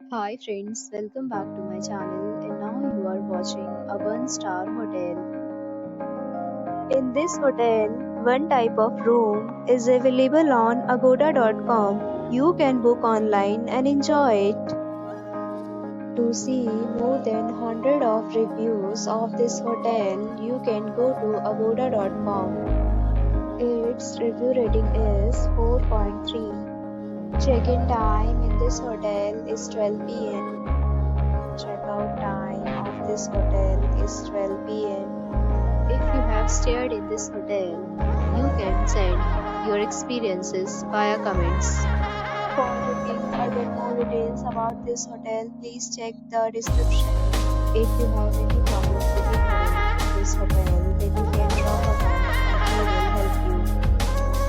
Hi friends, welcome back to my channel and now you are watching a one-star hotel. In this hotel, one type of room is available on agoda.com. You can book online and enjoy it. To see more than 100 of reviews of this hotel, you can go to agoda.com. Its review rating is 4.3. Check-in time in this hotel is 12 p.m. Check-out time of this hotel is 12 p.m. If you have stayed in this hotel, you can send your experiences via comments. For booking or get more details about this hotel, please check the description. If you have any problem booking a room in this hotel, then you can drop a comment and we will help you.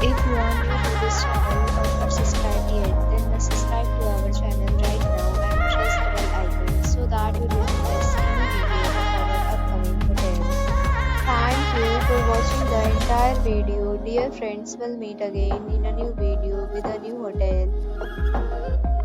If you are new to this channel or not subscribed yet, then subscribe to our channel right now and press the bell icon so that you don't miss any video of our upcoming hotel. Thank you for watching the entire video. Dear friends, we'll meet again in a new video with a new hotel.